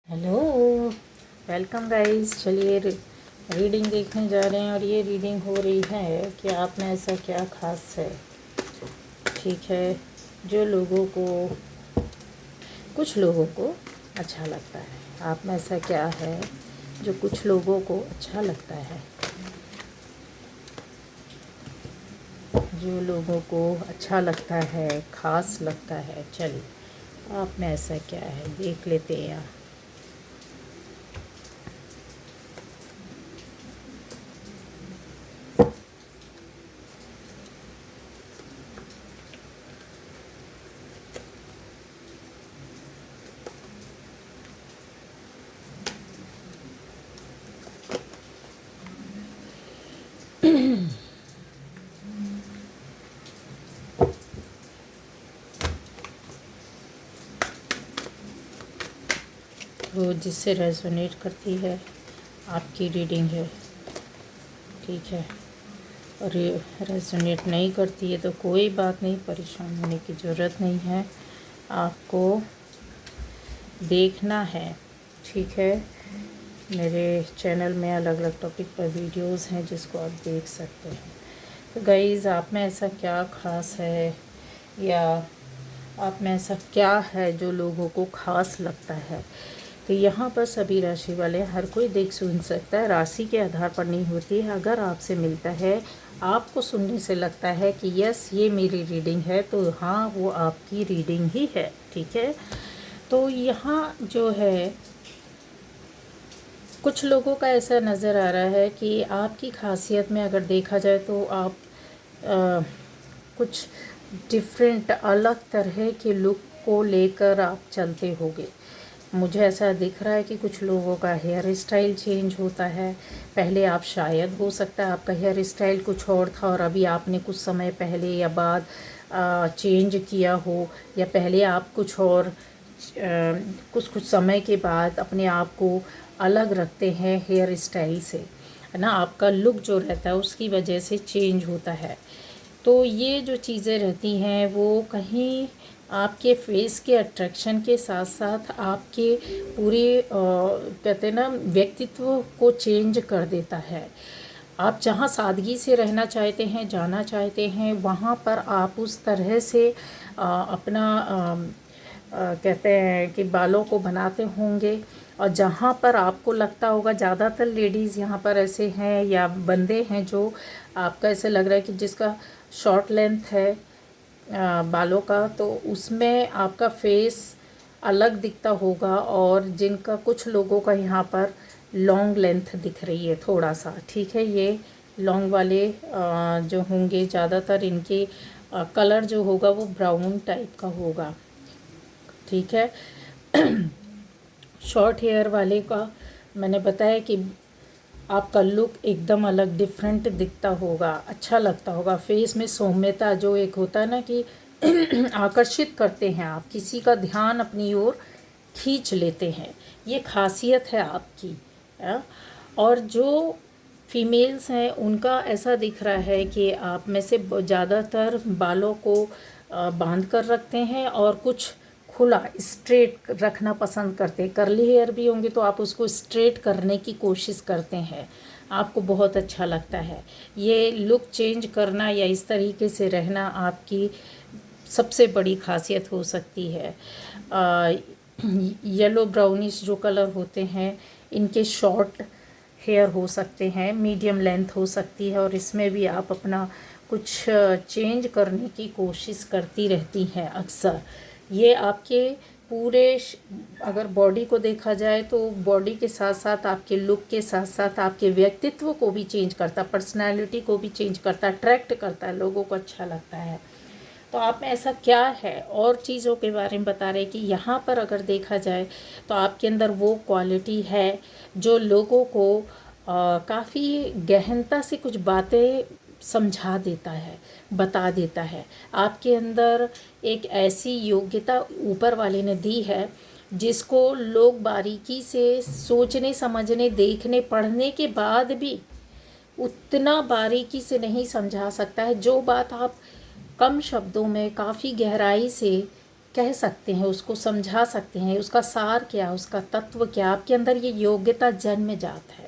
Hello, welcome guys. चलिए reading देखने जा रहे हैं और ये रीडिंग हो रही है कि आप में ऐसा क्या खास है। ठीक है, जो लोगों को कुछ लोगों को अच्छा लगता है। आप में ऐसा क्या है जो कुछ लोगों को अच्छा लगता है। जो लोगों को अच्छा लगता है, खास लगता है। चलिए आप में ऐसा क्या है देख लेते हैं। वो जिससे रेजोनेट करती है आपकी रीडिंग है। ठीक है, और ये रेजोनेट नहीं करती है तो कोई बात नहीं, परेशान होने की ज़रूरत नहीं है। आपको देखना है। ठीक है, मेरे चैनल में अलग अलग टॉपिक पर वीडियोस हैं जिसको आप देख सकते हैं। तो गाइज़, आप में ऐसा क्या ख़ास है या आप में ऐसा क्या है जो लोगों को ख़ास लगता है। तो यहाँ पर सभी राशि वाले हर कोई देख सुन सकता है, राशि के आधार पर नहीं होती है। अगर आपसे मिलता है, आपको सुनने से लगता है कि यस ये मेरी रीडिंग है, तो हाँ वो आपकी रीडिंग ही है। ठीक है, तो यहाँ जो है कुछ लोगों का ऐसा नज़र आ रहा है कि आपकी खासियत में अगर देखा जाए तो आप कुछ डिफरेंट अलग तरह के लुक को लेकर आप चलते होगे। मुझे ऐसा दिख रहा है कि कुछ लोगों का हेयर स्टाइल चेंज होता है। पहले आप शायद हो सकता है आपका हेयर स्टाइल कुछ और था और अभी आपने कुछ समय पहले या बाद चेंज किया हो, या पहले आप कुछ और कुछ कुछ समय के बाद अपने आप को अलग रखते हैं हेयर स्टाइल से, है ना। आपका लुक जो रहता है उसकी वजह से चेंज होता है। तो ये जो चीज़ें रहती हैं वो कहीं आपके फेस के अट्रैक्शन के साथ साथ आपके पूरे कहते हैं ना व्यक्तित्व को चेंज कर देता है। आप जहाँ सादगी से रहना चाहते हैं, जाना चाहते हैं, वहाँ पर आप उस तरह से अपना कहते हैं कि बालों को बनाते होंगे। और जहाँ पर आपको लगता होगा, ज़्यादातर लेडीज़ यहाँ पर ऐसे हैं या बंदे हैं जो आपका ऐसे लग रहा है कि जिसका शॉर्ट लेंथ है बालों का, तो उसमें आपका फेस अलग दिखता होगा। और जिनका कुछ लोगों का यहाँ पर लॉन्ग लेंथ दिख रही है थोड़ा सा। ठीक है, ये लॉन्ग वाले जो होंगे ज़्यादातर इनके कलर जो होगा वो ब्राउन टाइप का होगा। ठीक है, शॉर्ट हेयर वाले का मैंने बताया कि आपका लुक एकदम अलग डिफरेंट दिखता होगा, अच्छा लगता होगा। फेस में सौम्यता जो एक होता है ना कि आकर्षित करते हैं, आप किसी का ध्यान अपनी ओर खींच लेते हैं, ये खासियत है आपकी। और जो फीमेल्स हैं उनका ऐसा दिख रहा है कि आप में से ज़्यादातर बालों को बांध कर रखते हैं और कुछ खुला स्ट्रेट रखना पसंद करते हैं। कर्ली हेयर भी होंगे तो आप उसको स्ट्रेट करने की कोशिश करते हैं, आपको बहुत अच्छा लगता है। ये लुक चेंज करना या इस तरीके से रहना आपकी सबसे बड़ी खासियत हो सकती है। येलो ब्राउनिश जो कलर होते हैं इनके शॉर्ट हेयर हो सकते हैं, मीडियम लेंथ हो सकती है, और इसमें भी आप अपना कुछ चेंज करने की कोशिश करती रहती हैं अक्सर। ये आपके पूरे अगर बॉडी को देखा जाए तो बॉडी के साथ साथ आपके लुक के साथ साथ आपके व्यक्तित्व को भी चेंज करता है, पर्सनालिटी को भी चेंज करता है, अट्रैक्ट करता है, लोगों को अच्छा लगता है। तो आप में ऐसा क्या है और चीज़ों के बारे में बता रहे कि यहाँ पर अगर देखा जाए तो आपके अंदर वो क्वालिटी है जो लोगों को काफ़ी गहनता से कुछ बातें समझा देता है, बता देता है। आपके अंदर एक ऐसी योग्यता ऊपर वाले ने दी है जिसको लोग बारीकी से सोचने समझने देखने पढ़ने के बाद भी उतना बारीकी से नहीं समझा सकता है। जो बात आप कम शब्दों में काफ़ी गहराई से कह सकते हैं, उसको समझा सकते हैं, उसका सार क्या, उसका तत्व क्या, आपके अंदर ये योग्यता जन्म जात है।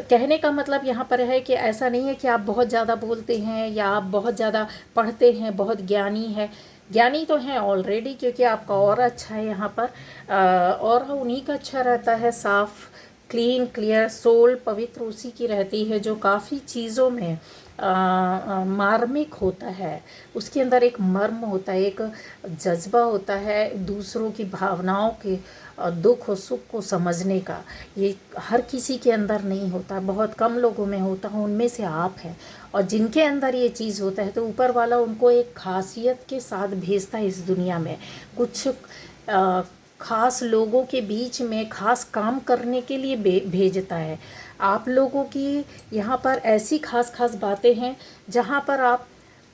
कहने का मतलब यहाँ पर है कि ऐसा नहीं है कि आप बहुत ज़्यादा बोलते हैं या आप बहुत ज़्यादा पढ़ते हैं, बहुत ज्ञानी है। ज्ञानी तो हैं ऑलरेडी, क्योंकि आपका और अच्छा है यहाँ पर, और उन्हीं का अच्छा रहता है, साफ क्लीन क्लियर सोल पवित्र उसी की रहती है, जो काफ़ी चीज़ों में मार्मिक होता है। उसके अंदर एक मर्म होता है, एक जज्बा होता है दूसरों की भावनाओं के, दुख और सुख को समझने का। ये हर किसी के अंदर नहीं होता, बहुत कम लोगों में होता है, उनमें से आप हैं। और जिनके अंदर ये चीज़ होता है तो ऊपर वाला उनको एक खासियत के साथ भेजता है इस दुनिया में, कुछ खास लोगों के बीच में खास काम करने के लिए भेजता है। आप लोगों की यहाँ पर ऐसी खास खास बातें हैं जहाँ पर आप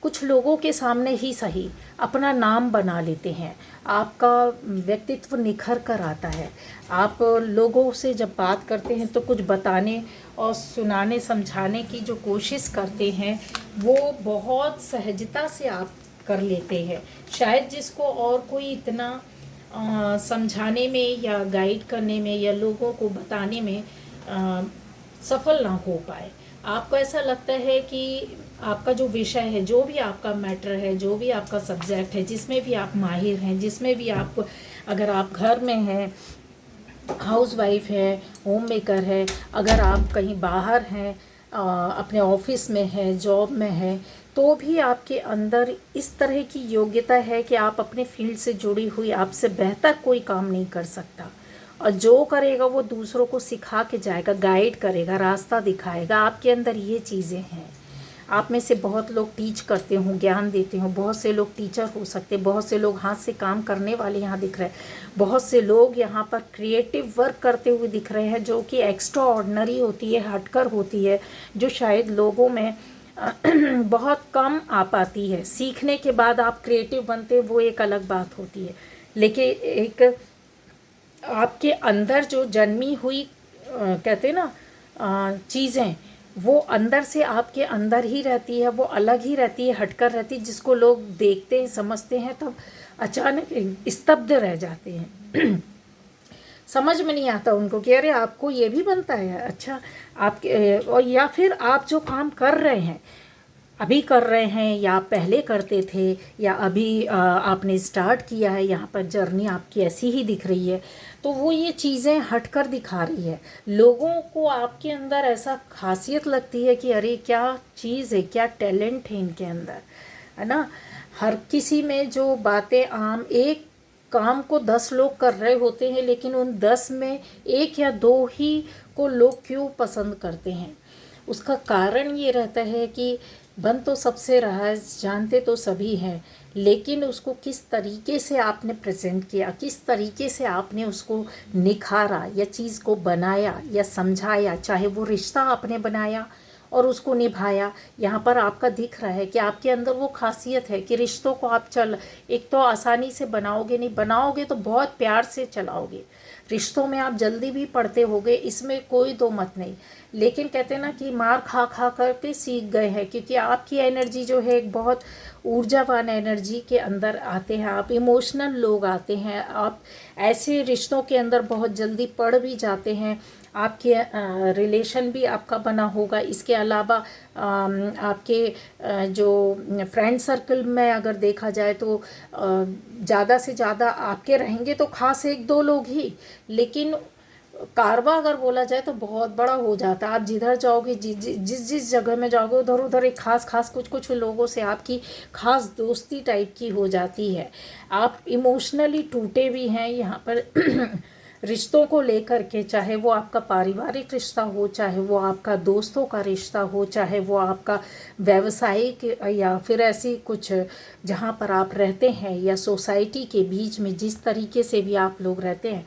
कुछ लोगों के सामने ही सही अपना नाम बना लेते हैं, आपका व्यक्तित्व निखर कर आता है। आप लोगों से जब बात करते हैं तो कुछ बताने और सुनाने समझाने की जो कोशिश करते हैं वो बहुत सहजता से आप कर लेते हैं। शायद जिसको और कोई इतना समझाने में या गाइड करने में या लोगों को बताने में सफल ना हो पाए। आपको ऐसा लगता है कि आपका जो विषय है, जो भी आपका मैटर है, जो भी आपका सब्जेक्ट है, जिसमें भी आप माहिर हैं, जिसमें भी आप, अगर आप घर में हैं, हाउसवाइफ है, होम मेकर है, अगर आप कहीं बाहर हैं, अपने ऑफिस में है, जॉब में है, तो भी आपके अंदर इस तरह की योग्यता है कि आप अपने फील्ड से जुड़ी हुई, आपसे बेहतर कोई काम नहीं कर सकता। और जो करेगा वो दूसरों को सिखा के जाएगा, गाइड करेगा, रास्ता दिखाएगा। आपके अंदर ये चीज़ें हैं। आप में से बहुत लोग टीच करते हों, ज्ञान देते हों, बहुत से लोग टीचर हो सकते, बहुत से लोग हाथ से काम करने वाले यहाँ दिख रहे हैं, बहुत से लोग यहाँ पर क्रिएटिव वर्क करते हुए दिख रहे हैं, जो कि एक्स्ट्रा ऑर्डिनरी होती है, हटकर होती है, जो शायद लोगों में बहुत कम आ पाती है। सीखने के बाद आप क्रिएटिव बनते, वो एक अलग बात होती है, लेकिन एक आपके अंदर जो जन्मी हुई कहते हैं ना चीज़ें, वो अंदर से आपके अंदर ही रहती है, वो अलग ही रहती है, हटकर रहती है, जिसको लोग देखते हैं, समझते हैं, तब अचानक स्तब्ध रह जाते हैं। समझ में नहीं आता उनको कि अरे आपको ये भी बनता है, अच्छा आपके, और या फिर आप जो काम कर रहे हैं, अभी कर रहे हैं या पहले करते थे, या अभी आपने स्टार्ट किया है, यहाँ पर जर्नी आपकी ऐसी ही दिख रही है, तो वो ये चीज़ें हटकर दिखा रही है। लोगों को आपके अंदर ऐसा खासियत लगती है कि अरे क्या चीज़ है, क्या टैलेंट है इनके अंदर, है ना। हर किसी में जो बातें आम, एक काम को 10 लोग कर रहे होते हैं, लेकिन उन 10 में 1 या 2 ही को लोग क्यों पसंद करते हैं। उसका कारण ये रहता है कि बन तो सबसे रहा है, जानते तो सभी हैं, लेकिन उसको किस तरीके से आपने प्रेजेंट किया, किस तरीके से आपने उसको निखारा या चीज़ को बनाया या समझाया, चाहे वो रिश्ता आपने बनाया और उसको निभाया। यहाँ पर आपका दिख रहा है कि आपके अंदर वो खासियत है कि रिश्तों को आप एक तो आसानी से बनाओगे नहीं, बनाओगे तो बहुत प्यार से चलाओगे। रिश्तों में आप जल्दी भी पड़ते होगे, इसमें कोई दो मत नहीं, लेकिन कहते हैं ना कि मार खा खा कर के सीख गए हैं, क्योंकि आपकी एनर्जी जो है एक बहुत ऊर्जावान एनर्जी के अंदर आते हैं, आप इमोशनल लोग आते हैं, आप ऐसे रिश्तों के अंदर बहुत जल्दी पड़ भी जाते हैं। आपके रिलेशन भी आपका बना होगा। इसके अलावा आपके जो फ्रेंड सर्कल में अगर देखा जाए तो ज़्यादा से ज़्यादा आपके रहेंगे तो खास 1-2 लोग ही, लेकिन कारवा अगर बोला जाए तो बहुत बड़ा हो जाता है। आप जिधर जाओगे, जिस जिस जगह में जाओगे, उधर उधर एक खास खास कुछ कुछ लोगों से आपकी खास दोस्ती टाइप की हो जाती है। आप इमोशनली टूटे भी हैं यहाँ पर रिश्तों को लेकर के, चाहे वो आपका पारिवारिक रिश्ता हो, चाहे वो आपका दोस्तों का रिश्ता हो, चाहे वो आपका व्यावसायिक या फिर ऐसी कुछ जहाँ पर आप रहते हैं, या सोसाइटी के बीच में जिस तरीके से भी आप लोग रहते हैं,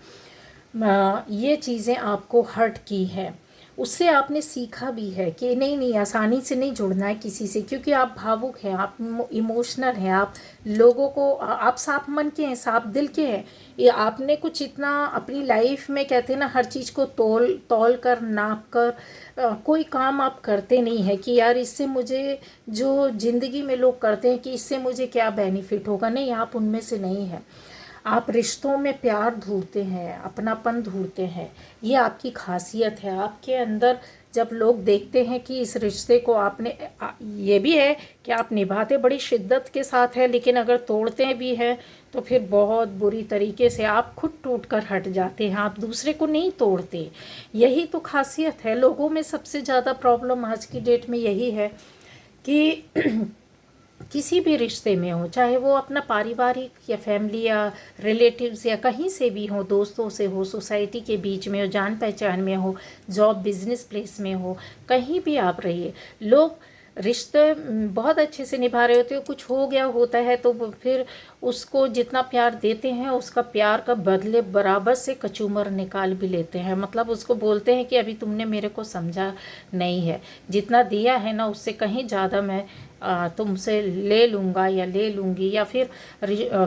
ये चीज़ें आपको हर्ट की है। उससे आपने सीखा भी है कि नहीं नहीं आसानी से नहीं जुड़ना है किसी से, क्योंकि आप भावुक हैं, आप इमोशनल हैं, आप लोगों को आप साफ मन के हैं, साफ दिल के हैं। ये आपने कुछ इतना अपनी लाइफ में कहते हैं ना, हर चीज़ को तोल तोल कर नाप कर कोई काम आप करते नहीं है कि यार इससे मुझे, जो ज़िंदगी में लोग करते हैं कि इससे मुझे क्या बेनिफिट होगा, नहीं, आप उनमें से नहीं है। आप रिश्तों में प्यार ढूंढते हैं, अपनापन ढूंढते हैं, ये आपकी खासियत है। आपके अंदर जब लोग देखते हैं कि इस रिश्ते को आपने, ये भी है कि आप निभाते बड़ी शिद्दत के साथ है, लेकिन अगर तोड़ते भी हैं तो फिर बहुत बुरी तरीके से आप खुद टूट कर हट जाते हैं, आप दूसरे को नहीं तोड़ते। यही तो खासियत है। लोगों में सबसे ज़्यादा प्रॉब्लम आज की डेट में यही है कि किसी भी रिश्ते में हो, चाहे वो अपना पारिवारिक या फैमिली या रिलेटिव्स या कहीं से भी हो, दोस्तों से हो, सोसाइटी के बीच में हो, जान पहचान में हो, जॉब बिजनेस प्लेस में हो, कहीं भी आप रहिए, लोग रिश्ते बहुत अच्छे से निभा रहे होते हो, कुछ हो गया होता है तो फिर उसको जितना प्यार देते हैं उसका प्यार का बदले बराबर से कचूमर निकाल भी लेते हैं। मतलब उसको बोलते हैं कि अभी तुमने मेरे को समझा नहीं है, जितना दिया है ना उससे कहीं ज़्यादा मैं तुमसे ले लूँगा या ले लूँगी, या फिर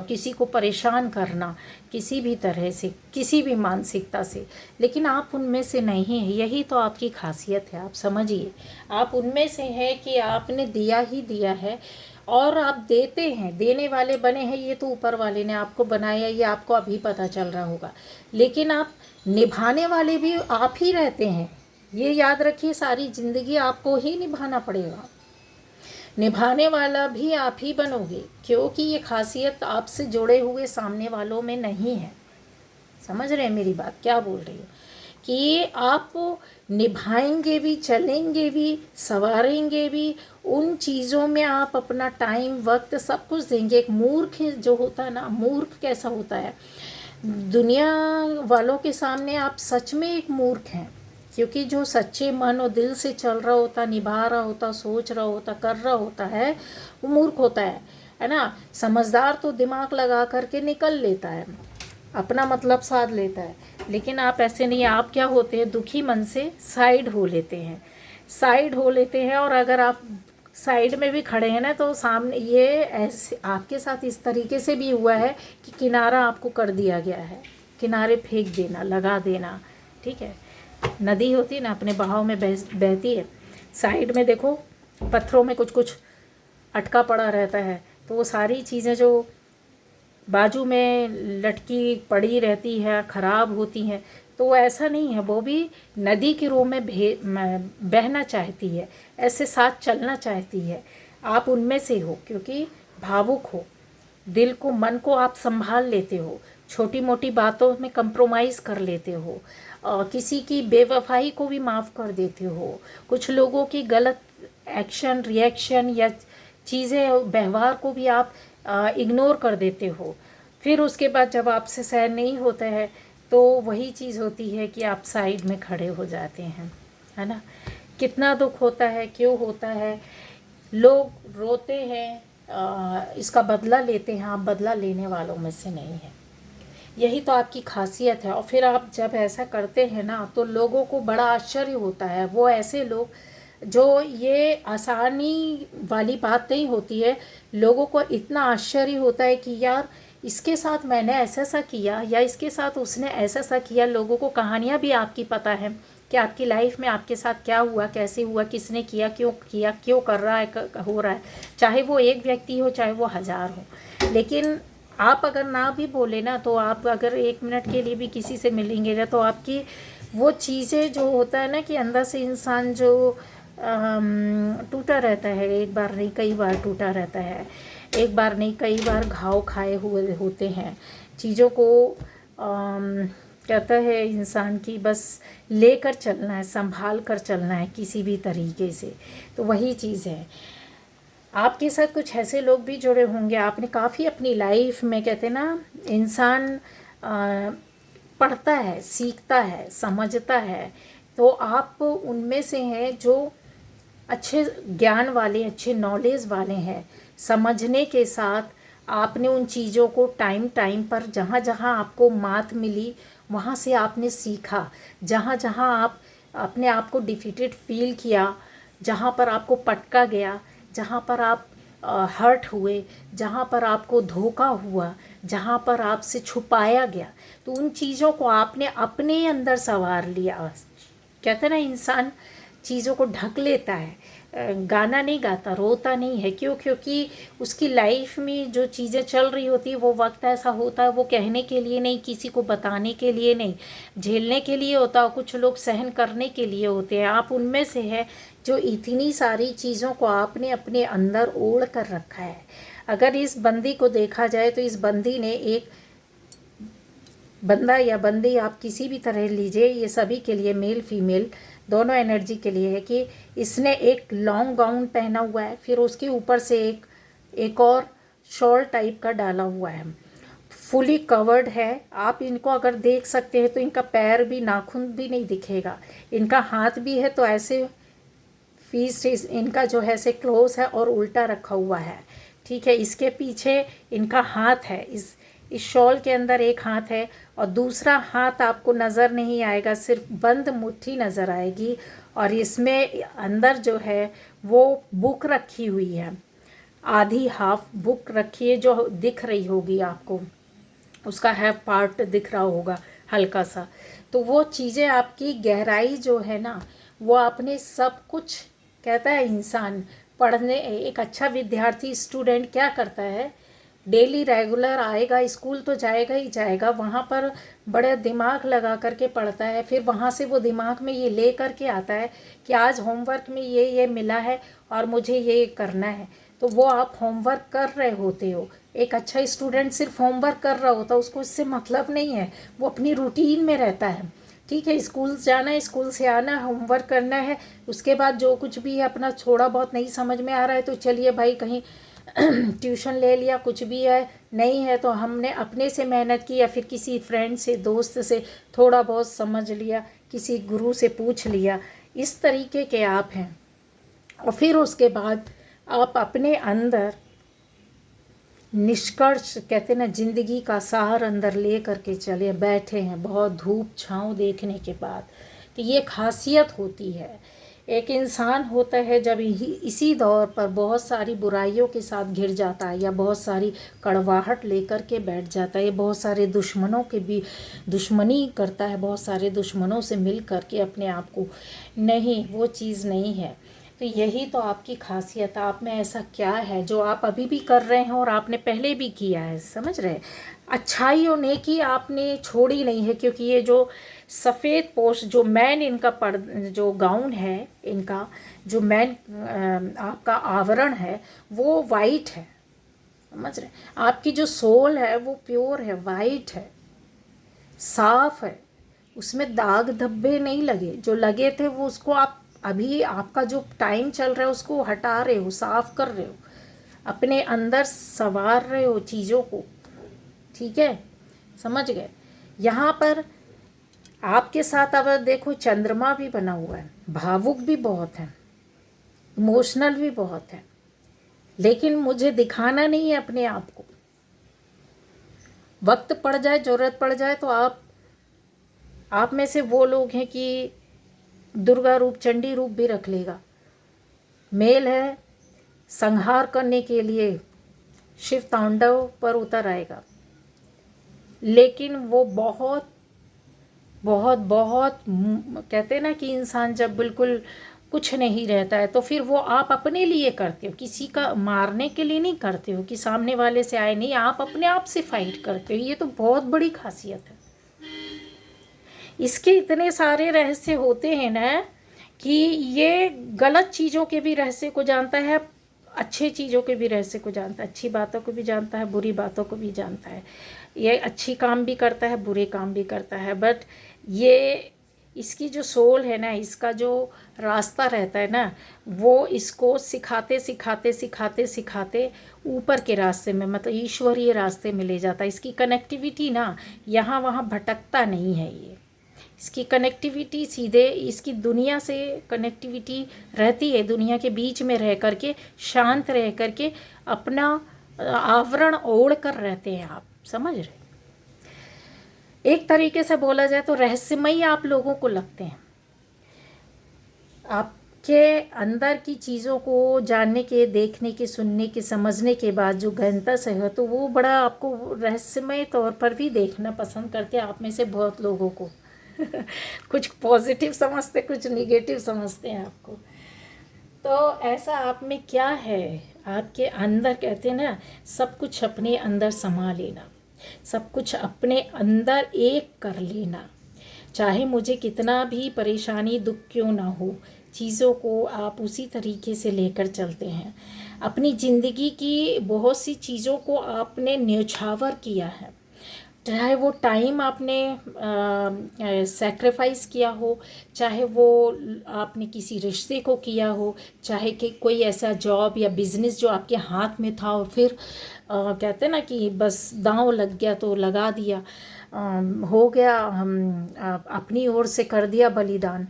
किसी को परेशान करना किसी भी तरह से, किसी भी मानसिकता से। लेकिन आप उनमें से नहीं हैं, यही तो आपकी खासियत है। आप समझिए, आप उनमें से हैं कि आपने दिया ही दिया है और आप देते हैं, देने वाले बने हैं। ये तो ऊपर वाले ने आपको बनाया, ये आपको अभी पता चल रहा होगा, लेकिन आप निभाने वाले भी आप ही रहते हैं। ये याद रखिए, सारी ज़िंदगी आपको ही निभाना पड़ेगा, निभाने वाला भी आप ही बनोगे, क्योंकि ये खासियत आपसे जुड़े हुए सामने वालों में नहीं है। समझ रहे हैं मेरी बात, क्या बोल रही हूँ? कि आप निभाएंगे भी, चलेंगे भी, संवारेंगे भी, उन चीज़ों में आप अपना टाइम वक्त सब कुछ देंगे। एक मूर्ख जो होता है ना, मूर्ख कैसा होता है, दुनिया वालों के सामने आप सच में एक मूर्ख हैं, क्योंकि जो सच्चे मन और दिल से चल रहा होता, निभा रहा होता, सोच रहा होता, कर रहा होता है, वो मूर्ख होता है ना। समझदार तो दिमाग लगा करके निकल लेता है, अपना मतलब साध लेता है, लेकिन आप ऐसे नहीं। आप क्या होते हैं, दुखी मन से साइड हो लेते हैं, साइड हो लेते हैं। और अगर आप साइड में भी खड़े हैं ना तो सामने, ये ऐसे आपके साथ इस तरीके से भी हुआ है कि किनारा आपको कर दिया गया है, किनारे फेंक देना, लगा देना, ठीक है। नदी होती है ना, अपने बहाव में बहती है, साइड में देखो पत्थरों में कुछ कुछ अटका पड़ा रहता है, तो वो सारी चीज़ें जो बाजू में लटकी पड़ी रहती है, ख़राब होती हैं, तो वो ऐसा नहीं है, वो भी नदी के रूप में बहना चाहती है, ऐसे साथ चलना चाहती है। आप उनमें से हो, क्योंकि भावुक हो, दिल को, मन को आप संभाल लेते हो, छोटी मोटी बातों में कंप्रोमाइज़ कर लेते हो, किसी की बेवफाई को भी माफ़ कर देते हो, कुछ लोगों की गलत एक्शन रिएक्शन या चीज़ें व्यवहार को भी आप इग्नोर कर देते हो। फिर उसके बाद जब आपसे सहन नहीं होता है तो वही चीज़ होती है कि आप साइड में खड़े हो जाते हैं, है ना। कितना दुख होता है, क्यों होता है, लोग रोते हैं, इसका बदला लेते हैं, आप बदला लेने वालों में से नहीं है। यही तो आपकी खासियत है। और फिर आप जब ऐसा करते हैं ना तो लोगों को बड़ा आश्चर्य होता है। वो ऐसे लोग, जो ये आसानी वाली बात नहीं होती है, लोगों को इतना आश्चर्य होता है कि यार इसके साथ मैंने ऐसा सा किया या इसके साथ उसने ऐसा सा किया। लोगों को कहानियाँ भी आपकी पता है कि आपकी लाइफ में आपके साथ क्या हुआ, कैसे हुआ, किसने किया, क्यों कर रहा है, हो रहा है, चाहे वो एक व्यक्ति हो चाहे वो 1000 हो। लेकिन आप अगर ना भी बोले ना, तो आप अगर 1 मिनट के लिए भी किसी से मिलेंगे ना, तो आपकी वो चीज़ें जो होता है ना कि अंदर से इंसान जो टूटा रहता है, एक बार नहीं कई बार टूटा रहता है, एक बार नहीं कई बार घाव खाए हुए होते हैं। चीज़ों को कहता है इंसान की बस लेकर चलना है, संभाल कर चलना है किसी भी तरीके से। तो वही चीज़ है, आपके साथ कुछ ऐसे लोग भी जुड़े होंगे। आपने काफ़ी अपनी लाइफ में, कहते हैं ना, इंसान पढ़ता है, सीखता है, समझता है, तो आप उनमें से हैं जो अच्छे ज्ञान वाले, अच्छे नॉलेज वाले हैं। समझने के साथ आपने उन चीज़ों को टाइम टाइम पर, जहाँ जहाँ आपको मात मिली वहाँ से आपने सीखा, जहाँ जहाँ आप अपने आप को डिफीटेड फील किया, जहाँ पर आपको पटका गया, जहाँ पर आप हर्ट हुए, जहाँ पर आपको धोखा हुआ, जहाँ पर आपसे छुपाया गया, तो उन चीज़ों को आपने अपने अंदर संवार लिया। कहते हैं ना, इंसान चीज़ों को ढक लेता है, गाना नहीं गाता, रोता नहीं है। क्यों? क्योंकि उसकी लाइफ में जो चीज़ें चल रही होती है वो वक्त ऐसा होता है, वो कहने के लिए नहीं, किसी को बताने के लिए नहीं, झेलने के लिए होता है। कुछ लोग सहन करने के लिए होते हैं। आप उनमें से है जो इतनी सारी चीज़ों को आपने अपने अंदर ओढ़ कर रखा है। अगर इस बंदी को देखा जाए तो इस बंदी ने, एक बंदा या बंदी आप किसी भी तरह लीजिए, ये सभी के लिए, मेल फीमेल दोनों एनर्जी के लिए है कि इसने एक लॉन्ग गाउन पहना हुआ है, फिर उसके ऊपर से एक और शॉल टाइप का डाला हुआ है, फुली कवर्ड है। आप इनको अगर देख सकते हैं तो इनका पैर भी, नाखून भी नहीं दिखेगा, इनका हाथ भी है तो ऐसे फीस इनका जो है से क्लोज है और उल्टा रखा हुआ है। ठीक है, इसके पीछे इनका हाथ है, इस शॉल के अंदर एक हाथ है और दूसरा हाथ आपको नज़र नहीं आएगा, सिर्फ बंद मुट्ठी नज़र आएगी। और इसमें अंदर जो है वो बुक रखी हुई है, आधी हाफ बुक रखी है जो दिख रही होगी आपको, उसका है पार्ट दिख रहा होगा हल्का सा। तो वो चीज़ें आपकी गहराई जो है ना, वो आपने सब कुछ, कहता है इंसान पढ़ने, एक अच्छा विद्यार्थी स्टूडेंट क्या करता है, डेली रेगुलर आएगा, स्कूल तो जाएगा ही जाएगा, वहाँ पर बड़े दिमाग लगा करके पढ़ता है, फिर वहाँ से वो दिमाग में ये ले करके आता है कि आज होमवर्क में ये मिला है और मुझे ये करना है। तो वो आप होमवर्क कर रहे होते हो। एक अच्छा स्टूडेंट सिर्फ होमवर्क कर रहा होता है, उसको इससे मतलब नहीं है, वो अपनी रूटीन में रहता है। ठीक है, स्कूल जाना है, स्कूल से आना है, होमवर्क करना है, उसके बाद जो कुछ भी है अपना, थोड़ा बहुत नहीं समझ में आ रहा है तो चलिए भाई कहीं ट्यूशन ले लिया, कुछ भी है, नहीं है तो हमने अपने से मेहनत की या फिर किसी फ्रेंड से, दोस्त से थोड़ा बहुत समझ लिया, किसी गुरु से पूछ लिया। इस तरीके के आप हैं। और फिर उसके बाद आप अपने अंदर निष्कर्ष, कहते ना, जिंदगी का सार अंदर ले करके चले बैठे हैं, बहुत धूप छाँव देखने के बाद। तो ये खासियत होती है। एक इंसान होता है जब इसी दौर पर बहुत सारी बुराइयों के साथ घिर जाता है या बहुत सारी कड़वाहट लेकर के बैठ जाता है, बहुत सारे दुश्मनों के भी दुश्मनी करता है, बहुत सारे दुश्मनों से मिल करके अपने आप को, नहीं, वो चीज़ नहीं है। तो यही तो आपकी खासियत है। आप में ऐसा क्या है जो आप अभी भी कर रहे हैं और आपने पहले भी किया है, समझ रहे हैं? अच्छाई और नेकी आपने छोड़ी नहीं है, क्योंकि ये जो सफ़ेद पोश, जो मैन इनका जो गाउन है, इनका जो मैन आपका आवरण है वो वाइट है, समझ रहे हैं? आपकी जो सोल है वो प्योर है, वाइट है, साफ है, उसमें दाग धब्बे नहीं लगे, जो लगे थे वो, उसको आप अभी, आपका जो टाइम चल रहा है उसको हटा रहे हो, साफ कर रहे हो, अपने अंदर संवार रहे हो चीज़ों को। ठीक है, समझ गए? यहाँ पर आपके साथ अब देखो चंद्रमा भी बना हुआ है, भावुक भी बहुत है, इमोशनल भी बहुत है, लेकिन मुझे दिखाना नहीं है अपने आप को। वक्त पड़ जाए, ज़रूरत पड़ जाए तो आप में से वो लोग हैं कि दुर्गा रूप, चंडी रूप भी रख लेगा। मेल है, संहार करने के लिए शिव तांडव पर उतर आएगा, लेकिन वो बहुत बहुत बहुत कहते हैं ना कि इंसान जब बिल्कुल कुछ नहीं रहता है तो फिर वो आप अपने लिए करते हो, किसी का मारने के लिए नहीं करते हो कि सामने वाले से आए, नहीं, आप अपने आप से फाइट करते हो। ये तो बहुत बड़ी खासियत है। इसके इतने सारे रहस्य होते हैं ना कि ये गलत चीज़ों के भी रहस्य को जानता है, अच्छे चीज़ों के भी रहस्य को जानता है, अच्छी बातों को भी जानता है, बुरी बातों को भी जानता है। ये अच्छी काम भी करता है, बुरे काम भी करता है, बट ये इसकी जो सोल है ना, इसका जो रास्ता रहता है ना, वो इसको सिखाते सिखाते सिखाते सिखाते ऊपर के रास्ते में, मतलब ईश्वरीय रास्ते में ले जाता है। इसकी कनेक्टिविटी ना यहाँ वहाँ भटकता नहीं है। ये इसकी कनेक्टिविटी सीधे इसकी दुनिया से कनेक्टिविटी रहती है, दुनिया के बीच में रह करके, शांत रह करके अपना आवरण ओढ़ कर रहते हैं आप, समझ रहे? एक तरीके से बोला जाए तो रहस्यमयी आप लोगों को लगते हैं, आपके अंदर की चीज़ों को जानने के, देखने के, सुनने के, समझने के बाद जो गहनता से है, तो वो बड़ा आपको रहस्यमय तौर पर भी देखना पसंद करते हैं आप में से बहुत लोगों को। कुछ पॉजिटिव समझते, कुछ निगेटिव समझते हैं आपको। तो ऐसा आप में क्या है आपके अंदर, कहते हैं ना, सब कुछ अपने अंदर समा लेना, सब कुछ अपने अंदर एक कर लेना, चाहे मुझे कितना भी परेशानी दुख क्यों ना हो, चीज़ों को आप उसी तरीके से लेकर चलते हैं। अपनी ज़िंदगी की बहुत सी चीज़ों को आपने न्यौछावर किया है, चाहे वो टाइम आपने सेक्रीफाइस किया हो, चाहे वो आपने किसी रिश्ते को किया हो, चाहे कि कोई ऐसा जॉब या बिज़नेस जो आपके हाथ में था और फिर कहते हैं ना कि बस दांव लग गया तो लगा दिया, हो गया, हम अपनी ओर से कर दिया बलिदान।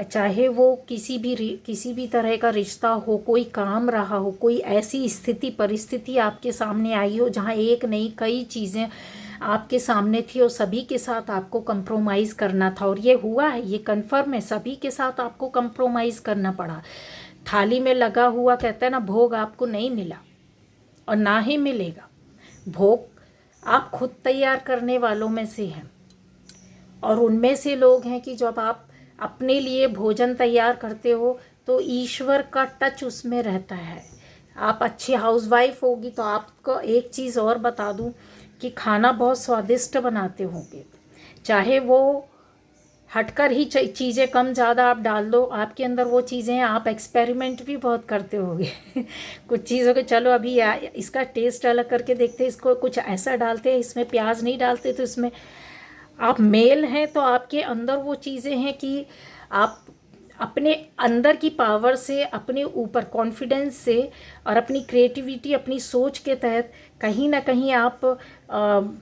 चाहे वो किसी भी तरह का रिश्ता हो, कोई काम रहा हो, कोई ऐसी स्थिति परिस्थिति आपके सामने आई हो जहाँ एक नहीं कई चीज़ें आपके सामने थी और सभी के साथ आपको कंप्रोमाइज़ करना था, और ये हुआ है, ये कन्फर्म है, सभी के साथ आपको कंप्रोमाइज़ करना पड़ा। थाली में लगा हुआ, कहते हैं ना, भोग आपको नहीं मिला और ना ही मिलेगा। भोग आप खुद तैयार करने वालों में से हैं, और उनमें से लोग हैं कि जब आप अपने लिए भोजन तैयार करते हो तो ईश्वर का टच उसमें रहता है। आप अच्छी हाउसवाइफ होगी तो आपको एक चीज़ और बता दूं कि खाना बहुत स्वादिष्ट बनाते होंगे, चाहे वो हटकर ही चीज़ें कम ज़्यादा आप डाल दो, आपके अंदर वो चीज़ें हैं, आप एक्सपेरिमेंट भी बहुत करते होगे। कुछ चीज़ों को चलो अभी इसका टेस्ट अलग करके देखते हैं, इसको कुछ ऐसा डालते हैं, इसमें प्याज नहीं डालते, तो इसमें आप मेल हैं तो आपके अंदर वो चीज़ें हैं कि आप अपने अंदर की पावर से, अपने ऊपर कॉन्फिडेंस से और अपनी क्रिएटिविटी, अपनी सोच के तहत कहीं ना कहीं आप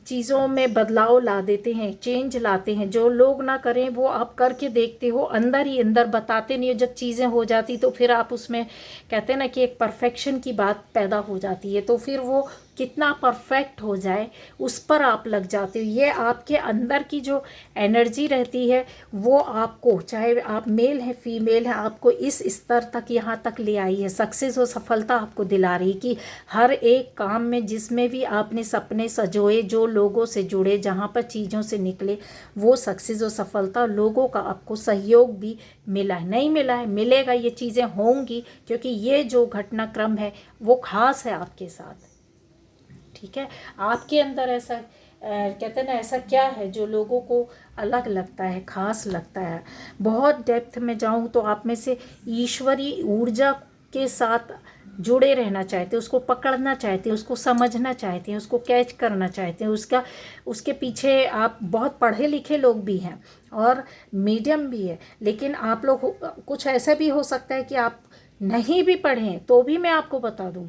चीज़ों में बदलाव ला देते हैं, चेंज लाते हैं। जो लोग ना करें वो आप करके देखते हो, अंदर ही अंदर, बताते नहीं हो। जब चीज़ें हो जाती तो फिर आप उसमें, कहते हैं ना कि एक परफेक्शन की बात पैदा हो जाती है, तो फिर वो कितना परफेक्ट हो जाए उस पर आप लग जाते हो। ये आपके अंदर की जो एनर्जी रहती है वो आपको, चाहे आप मेल हैं फीमेल हैं, आपको इस स्तर तक, यहाँ तक ले आई है। सक्सेस और सफलता आपको दिला रही कि हर एक काम में जिसमें भी आपने सपने सजोए, जो लोगों से जुड़े, जहाँ पर चीज़ों से निकले, वो सक्सेस और सफलता, लोगों का आपको सहयोग भी मिला है, नहीं मिला है, मिलेगा, ये चीज़ें होंगी, क्योंकि ये जो घटनाक्रम है वो खास है आपके साथ। ठीक है, आपके अंदर ऐसा कहते हैं ना, ऐसा क्या है जो लोगों को अलग लगता है, खास लगता है। बहुत डेप्थ में जाऊं तो आप में से ईश्वरीय ऊर्जा के साथ जुड़े रहना चाहते हैं, उसको पकड़ना चाहते हैं, उसको समझना चाहते हैं, उसको कैच करना चाहते हैं, उसके पीछे आप बहुत पढ़े लिखे लोग भी हैं और मीडियम भी है, लेकिन आप लोग कुछ ऐसा भी हो सकता है कि आप नहीं भी पढ़ें तो भी मैं आपको बता दूं,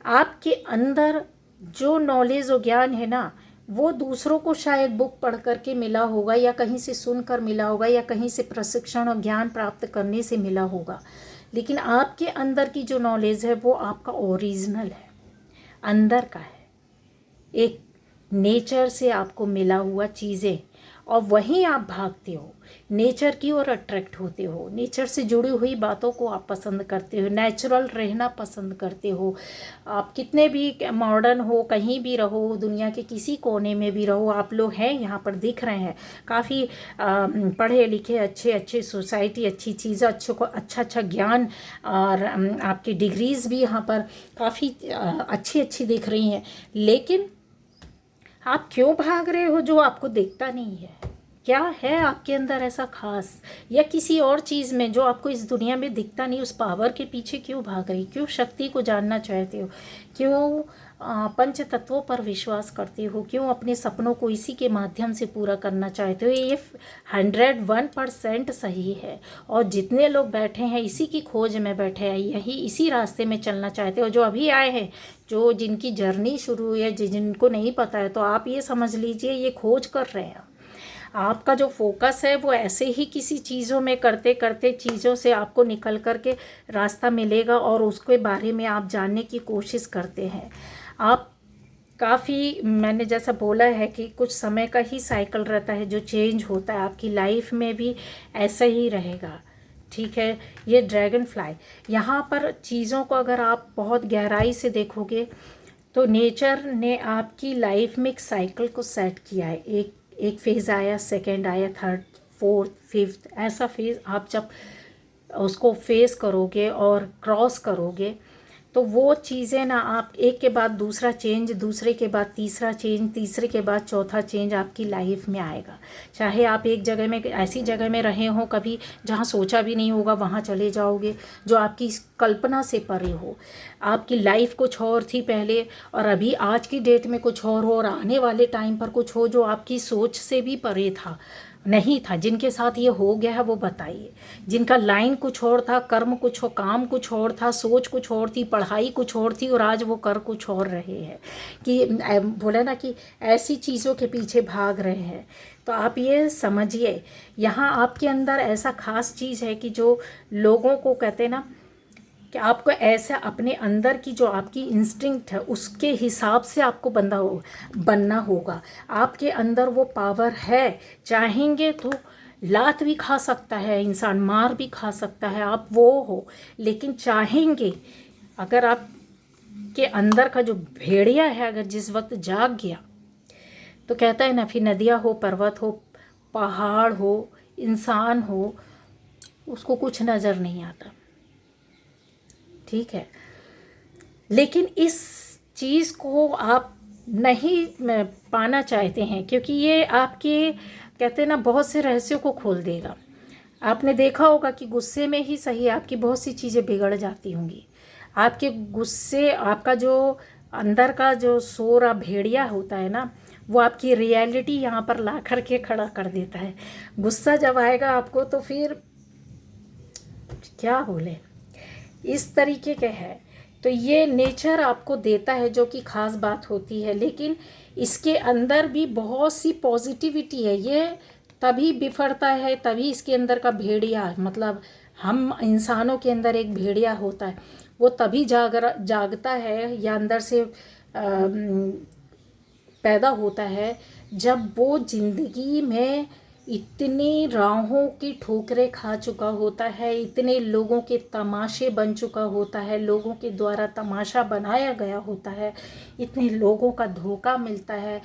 आपके अंदर जो नॉलेज और ज्ञान है ना, वो दूसरों को शायद बुक पढ़ करके मिला होगा, या कहीं से सुनकर मिला होगा, या कहीं से प्रशिक्षण और ज्ञान प्राप्त करने से मिला होगा, लेकिन आपके अंदर की जो नॉलेज है वो आपका ओरिजिनल है, अंदर का है, एक नेचर से आपको मिला हुआ चीज़ें, और वहीं आप भागते हो, नेचर की ओर अट्रैक्ट होते हो, नेचर से जुड़ी हुई बातों को आप पसंद करते हो, नेचुरल रहना पसंद करते हो। आप कितने भी मॉडर्न हो, कहीं भी रहो, दुनिया के किसी कोने में भी रहो, आप लोग हैं यहाँ पर दिख रहे हैं, काफ़ी पढ़े लिखे, अच्छे अच्छे सोसाइटी, अच्छी चीज़ें, अच्छा अच्छा ज्ञान, और आपकी डिग्रीज़ भी यहाँ पर काफ़ी अच्छी अच्छी दिख रही हैं, लेकिन आप क्यों भाग रहे हो जो आपको दिखता नहीं है? क्या है आपके अंदर ऐसा खास, या किसी और चीज़ में जो आपको इस दुनिया में दिखता नहीं, उस पावर के पीछे क्यों भाग रही, क्यों शक्ति को जानना चाहते हो, क्यों पंच तत्वों पर विश्वास करते हो, क्यों अपने सपनों को इसी के माध्यम से पूरा करना चाहते हो? ये 101% सही है, और जितने लोग बैठे हैं इसी की खोज में बैठे हैं, यही इसी रास्ते में चलना चाहते हो। जो अभी आए हैं, जो जिनकी जर्नी शुरू हुई है, जिनको नहीं पता है, तो आप ये समझ लीजिए ये खोज कर रहे हैं। आपका जो फोकस है वो ऐसे ही किसी चीज़ों में करते करते चीज़ों से आपको निकल कर के रास्ता मिलेगा, और उसके बारे में आप जानने की कोशिश करते हैं। आप काफ़ी, मैंने जैसा बोला है कि कुछ समय का ही साइकिल रहता है जो चेंज होता है, आपकी लाइफ में भी ऐसा ही रहेगा। ठीक है। ये ड्रैगन फ्लाई, यहाँ पर चीज़ों को अगर आप बहुत गहराई से देखोगे तो नेचर ने आपकी लाइफ में एक साइकिल को सेट किया है। एक फेज़ आया, सेकंड आया, थर्ड, फोर्थ, फिफ्थ, ऐसा फेज़ आप जब उसको फेस करोगे और क्रॉस करोगे तो वो चीज़ें ना आप एक के बाद दूसरा चेंज, दूसरे के बाद तीसरा चेंज, तीसरे के बाद चौथा चेंज आपकी लाइफ में आएगा। चाहे आप एक जगह में, ऐसी जगह में रहे हो कभी जहाँ सोचा भी नहीं होगा, वहाँ चले जाओगे जो आपकी कल्पना से परे हो। आपकी लाइफ कुछ और थी पहले और अभी आज की डेट में कुछ और हो, और आने वाले टाइम पर कुछ हो जो आपकी सोच से भी परे था, नहीं था। जिनके साथ ये हो गया है वो बताइए। जिनका लाइन कुछ और था, कर्म कुछ हो, काम कुछ और था, सोच कुछ और थी, पढ़ाई कुछ और थी, और आज वो कर कुछ और रहे हैं। कि बोले ना कि ऐसी चीज़ों के पीछे भाग रहे हैं। तो आप ये समझिए, यहाँ आपके अंदर ऐसा खास चीज़ है कि जो लोगों को कहते हैं ना कि आपको ऐसा अपने अंदर की जो आपकी इंस्टिंक्ट है उसके हिसाब से आपको बनना होगा। आपके अंदर वो पावर है। चाहेंगे तो लात भी खा सकता है इंसान, मार भी खा सकता है, आप वो हो। लेकिन चाहेंगे, अगर आप के अंदर का जो भेड़िया है अगर जिस वक्त जाग गया, तो कहता है ना, फिर नदियाँ हो, पर्वत हो, पहाड़ हो, इंसान हो, उसको कुछ नज़र नहीं आता। ठीक है। लेकिन इस चीज़ को आप नहीं पाना चाहते हैं क्योंकि ये आपके कहते हैं ना बहुत से रहस्यों को खोल देगा। आपने देखा होगा कि गुस्से में ही सही आपकी बहुत सी चीज़ें बिगड़ जाती होंगी। आपके गुस्से, आपका जो अंदर का जो सोरा भेड़िया होता है ना, वो आपकी रियलिटी यहाँ पर ला कर के खड़ा कर देता है। गुस्सा जब आएगा आपको तो फिर क्या बोले, इस तरीके के है। तो ये नेचर आपको देता है जो कि ख़ास बात होती है, लेकिन इसके अंदर भी बहुत सी पॉजिटिविटी है। ये तभी बिफरता है, तभी इसके अंदर का भेड़िया, मतलब हम इंसानों के अंदर एक भेड़िया होता है, वो तभी जागता है या अंदर से पैदा होता है जब वो ज़िंदगी में इतनी राहों की ठोकरें खा चुका होता है, इतने लोगों के तमाशे बन चुका होता है, लोगों के द्वारा तमाशा बनाया गया होता है, इतने लोगों का धोखा मिलता है,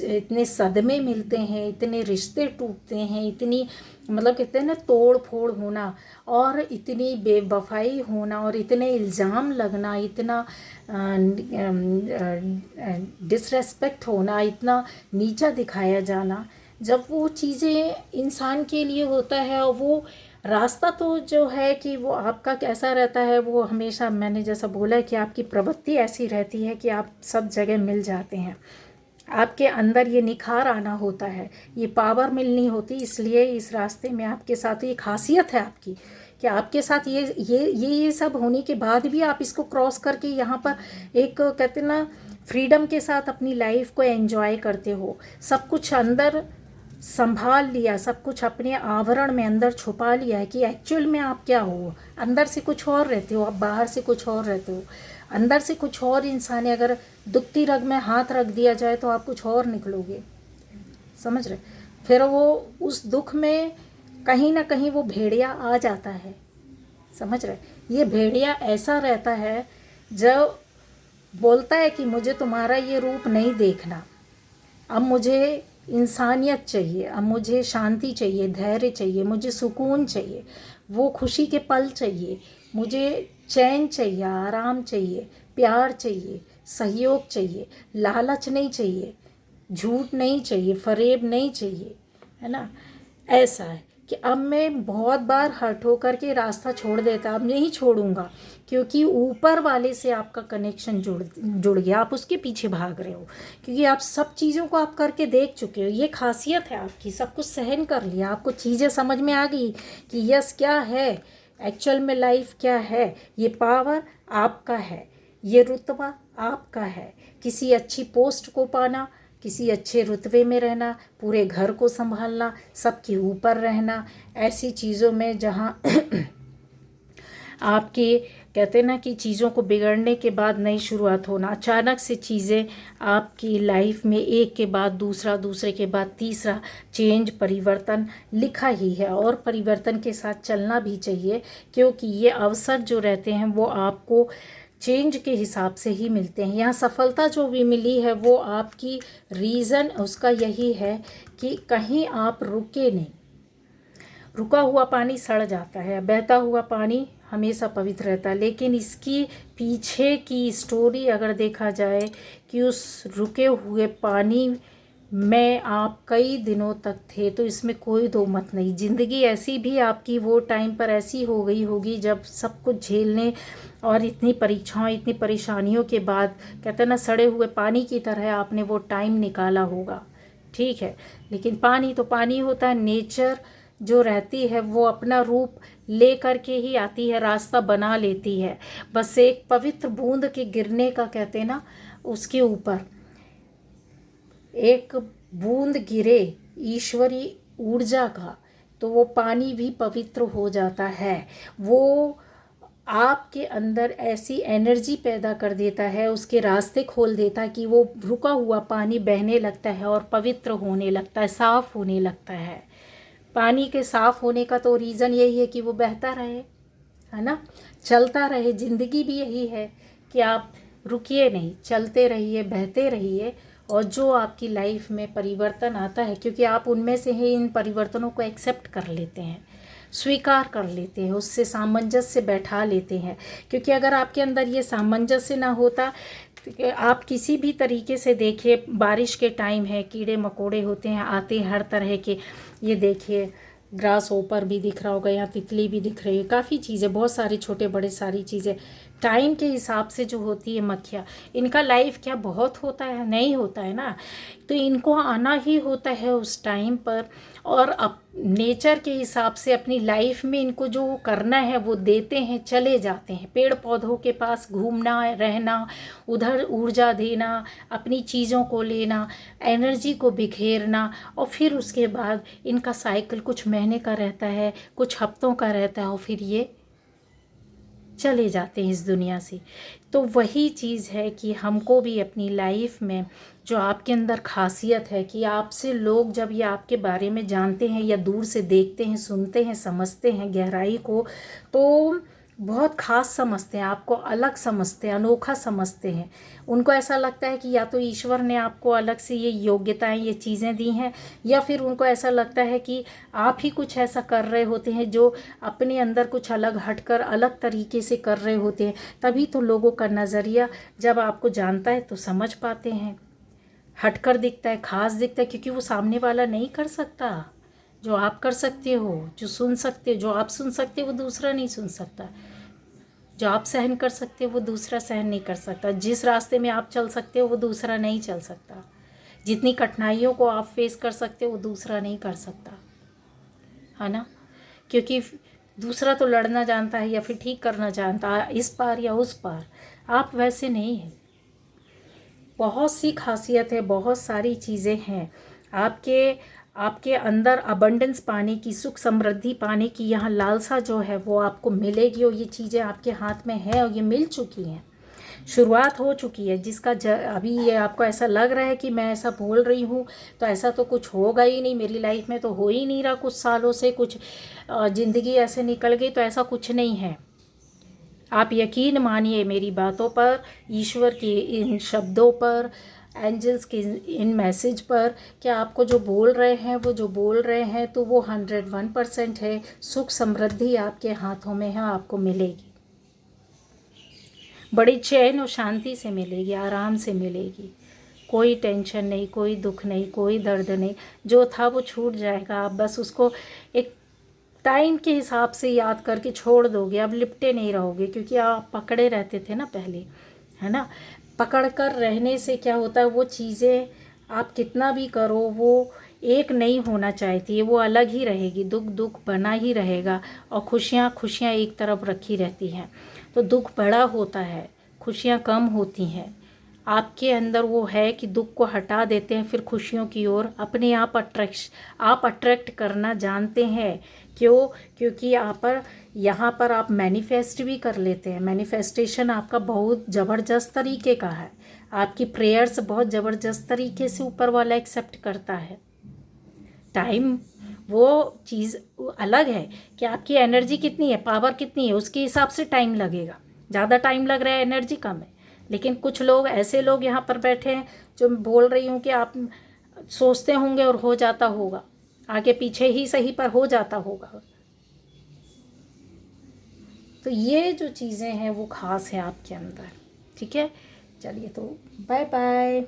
इतने सदमे मिलते हैं, इतने रिश्ते टूटते हैं, इतनी मतलब कहते हैं ना तोड़ फोड़ होना, और इतनी बेवफाई होना, और इतने इल्ज़ाम लगना, इतना डिसरेस्पेक्ट होना, इतना नीचा दिखाया जाना। जब वो चीज़ें इंसान के लिए होता है, और वो रास्ता तो जो है कि वो आपका कैसा रहता है, वो हमेशा मैंने जैसा बोला कि आपकी प्रवृत्ति ऐसी रहती है कि आप सब जगह मिल जाते हैं। आपके अंदर ये निखार आना होता है, ये पावर मिलनी होती, इसलिए इस रास्ते में आपके साथ ये खासियत है आपकी कि आपके साथ ये सब होने के बाद भी आप इसको क्रॉस करके यहाँ पर एक कहते ना फ्रीडम के साथ अपनी लाइफ को एंजॉय करते हो। सब कुछ अंदर संभाल लिया, सब कुछ अपने आवरण में अंदर छुपा लिया है कि एक्चुअल में आप क्या हो। अंदर से कुछ और रहते हो, आप बाहर से कुछ और रहते हो। अंदर से कुछ और इंसान है, अगर दुखती रग में हाथ रख दिया जाए तो आप कुछ और निकलोगे, समझ रहे। फिर वो उस दुख में कहीं ना कहीं वो भेड़िया आ जाता है, समझ रहे। ये भेड़िया ऐसा रहता है जो बोलता है कि मुझे तुम्हारा ये रूप नहीं देखना, अब मुझे इंसानियत चाहिए, अब मुझे शांति चाहिए, धैर्य चाहिए, मुझे सुकून चाहिए, वो खुशी के पल चाहिए, मुझे चैन चाहिए, आराम चाहिए, प्यार चाहिए, सहयोग चाहिए, लालच नहीं चाहिए, झूठ नहीं चाहिए, फरेब नहीं चाहिए, है ना। ऐसा है कि अब मैं बहुत बार हर्ट होकर के रास्ता छोड़ देता, अब नहीं छोड़ूंगा, क्योंकि ऊपर वाले से आपका कनेक्शन जुड़ गया, आप उसके पीछे भाग रहे हो, क्योंकि आप सब चीज़ों को आप करके देख चुके हो। ये खासियत है आपकी, सब कुछ सहन कर लिया, आपको चीज़ें समझ में आ गई कि यस क्या है, एक्चुअल में लाइफ क्या है। ये पावर आपका है, ये रुतबा आपका है, किसी अच्छी पोस्ट को पाना, किसी अच्छे रुतबे में रहना, पूरे घर को संभालना, सबके ऊपर रहना, ऐसी चीज़ों में जहाँ आपके कहते हैं ना कि चीज़ों को बिगड़ने के बाद नई शुरुआत होना, अचानक से चीज़ें आपकी लाइफ में एक के बाद दूसरा, दूसरे के बाद तीसरा चेंज, परिवर्तन लिखा ही है और परिवर्तन के साथ चलना भी चाहिए, क्योंकि ये अवसर जो रहते हैं वो आपको चेंज के हिसाब से ही मिलते हैं। यहाँ सफलता जो भी मिली है वो आपकी रीज़न उसका यही है कि कहीं आप रुके नहीं। रुका हुआ पानी सड़ जाता है, बहता हुआ पानी हमेशा पवित्र रहता है, लेकिन इसकी पीछे की स्टोरी अगर देखा जाए कि उस रुके हुए पानी में आप कई दिनों तक थे, तो इसमें कोई दो मत नहीं। ज़िंदगी ऐसी भी आपकी वो टाइम पर ऐसी हो गई होगी जब सब कुछ झेलने और इतनी परीक्षाओं, इतनी परेशानियों के बाद कहते हैं ना सड़े हुए पानी की तरह आपने वो टाइम निकाला होगा, ठीक है। लेकिन पानी तो पानी होता है, नेचर जो रहती है वो अपना रूप ले करके ही आती है, रास्ता बना लेती है। बस एक पवित्र बूंद के गिरने का कहते हैं ना, उसके ऊपर एक बूंद गिरे ईश्वरी ऊर्जा का, तो वो पानी भी पवित्र हो जाता है। वो आपके अंदर ऐसी एनर्जी पैदा कर देता है, उसके रास्ते खोल देता है कि वो रुका हुआ पानी बहने लगता है और पवित्र होने लगता है, साफ होने लगता है। पानी के साफ होने का तो रीज़न यही है कि वो बहता रहे, है ना, चलता रहे। ज़िंदगी भी यही है कि आप रुकिए नहीं, चलते रहिए, बहते रहिए, और जो आपकी लाइफ में परिवर्तन आता है, क्योंकि आप उनमें से ही इन परिवर्तनों को एक्सेप्ट कर लेते हैं, स्वीकार कर लेते हैं, उससे सामंजस्य बैठा लेते हैं। क्योंकि अगर आपके अंदर ये सामंजस्य ना होता, आप किसी भी तरीके से देखिए, बारिश के टाइम है, कीड़े मकोड़े होते हैं, आते हैं हर तरह के। ये देखिए ग्रास ओपर भी दिख रहा होगा, यहाँ तितली भी दिख रही है, काफ़ी चीज़ें, बहुत सारी छोटे बड़े सारी चीज़ें टाइम के हिसाब से जो होती है। मक्खियाँ, इनका लाइफ क्या बहुत होता है? नहीं होता है ना, तो इनको आना ही होता है उस टाइम पर, और अब नेचर के हिसाब से अपनी लाइफ में इनको जो करना है वो देते हैं, चले जाते हैं। पेड़ पौधों के पास घूमना, रहना, उधर ऊर्जा देना, अपनी चीज़ों को लेना, एनर्जी को बिखेरना, और फिर उसके बाद इनका साइकिल कुछ महीने का रहता है, कुछ हफ्तों का रहता है, और फिर ये चले जाते हैं इस दुनिया से। तो वही चीज़ है कि हमको भी अपनी लाइफ में जो आपके अंदर खासियत है कि आपसे लोग जब ये आपके बारे में जानते हैं या दूर से देखते हैं, सुनते हैं, समझते हैं गहराई को, तो बहुत ख़ास समझते हैं, आपको अलग समझते हैं, अनोखा समझते हैं। उनको ऐसा लगता है कि या तो ईश्वर ने आपको अलग से ये योग्यताएं, ये चीज़ें दी हैं, या फिर उनको ऐसा लगता है कि आप ही कुछ ऐसा कर रहे होते हैं जो अपने अंदर कुछ अलग हटकर अलग तरीके से कर रहे होते हैं। तभी तो लोगों का नज़रिया जब आपको जानता है तो समझ पाते हैं, हटकर दिखता है, ख़ास दिखता है, क्योंकि वो सामने वाला नहीं कर सकता जो आप कर सकते हो, जो सुन सकते हो, जो आप सुन सकते हो वो दूसरा नहीं सुन सकता, जो आप सहन कर सकते हो वो दूसरा सहन नहीं कर सकता, जिस रास्ते में आप चल सकते हो वो दूसरा नहीं चल सकता, जितनी कठिनाइयों को आप फेस कर सकते हो वो दूसरा नहीं कर सकता, है ना। क्योंकि दूसरा तो लड़ना जानता है या फिर ठीक करना जानता है, इस पार या उस पार, आप वैसे नहीं हैं। बहुत सी खासियत है, बहुत सारी चीज़ें हैं आपके अंदर, अबंडेंस पाने की, सुख समृद्धि पाने की, यहाँ लालसा जो है वो आपको मिलेगी, और ये चीज़ें आपके हाथ में है और ये मिल चुकी हैं, शुरुआत हो चुकी है। जिसका अभी ये आपको ऐसा लग रहा है कि मैं ऐसा बोल रही हूँ तो ऐसा तो कुछ होगा ही नहीं, मेरी लाइफ में तो हो ही नहीं रहा, कुछ सालों से कुछ ज़िंदगी ऐसे निकल गई, तो ऐसा कुछ नहीं है। आप यकीन मानिए मेरी बातों पर, ईश्वर के इन शब्दों पर, एंजल्स के इन मैसेज पर, कि आपको जो बोल रहे हैं वो जो बोल रहे हैं तो वो 101% है। सुख समृद्धि आपके हाथों में है, आपको मिलेगी, बड़ी चैन और शांति से मिलेगी, आराम से मिलेगी, कोई टेंशन नहीं, कोई दुख नहीं, कोई दर्द नहीं, जो था वो छूट जाएगा। आप बस उसको एक टाइम के हिसाब से याद करके छोड़ दोगे, अब लिपटे नहीं रहोगे, क्योंकि आप पकड़े रहते थे ना पहले, है ना। पकड़ कर रहने से क्या होता है, वो चीज़ें आप कितना भी करो वो एक नहीं होना चाहती है, वो अलग ही रहेगी, दुख दुख बना ही रहेगा, और खुशियाँ खुशियाँ एक तरफ रखी रहती हैं। तो दुख बड़ा होता है, खुशियाँ कम होती हैं। आपके अंदर वो है कि दुख को हटा देते हैं, फिर खुशियों की ओर अपने आप अट्रैक्ट करना जानते हैं। क्यों? क्योंकि यहाँ पर आप मैनिफेस्ट भी कर लेते हैं। मैनिफेस्टेशन आपका बहुत ज़बरदस्त तरीके का है, आपकी प्रेयर्स बहुत ज़बरदस्त तरीके से ऊपर वाला एक्सेप्ट करता है। टाइम वो चीज़ अलग है कि आपकी एनर्जी कितनी है, पावर कितनी है, उसके हिसाब से टाइम लगेगा। ज़्यादा टाइम लग रहा है, एनर्जी कम है। लेकिन कुछ लोग ऐसे लोग यहाँ पर बैठे हैं जो मैं बोल रही हूँ कि आप सोचते होंगे और हो जाता होगा, आगे पीछे ही सही पर हो जाता होगा। तो ये जो चीज़ें हैं वो ख़ास है आपके अंदर। ठीक है, चलिए तो बाय बाय।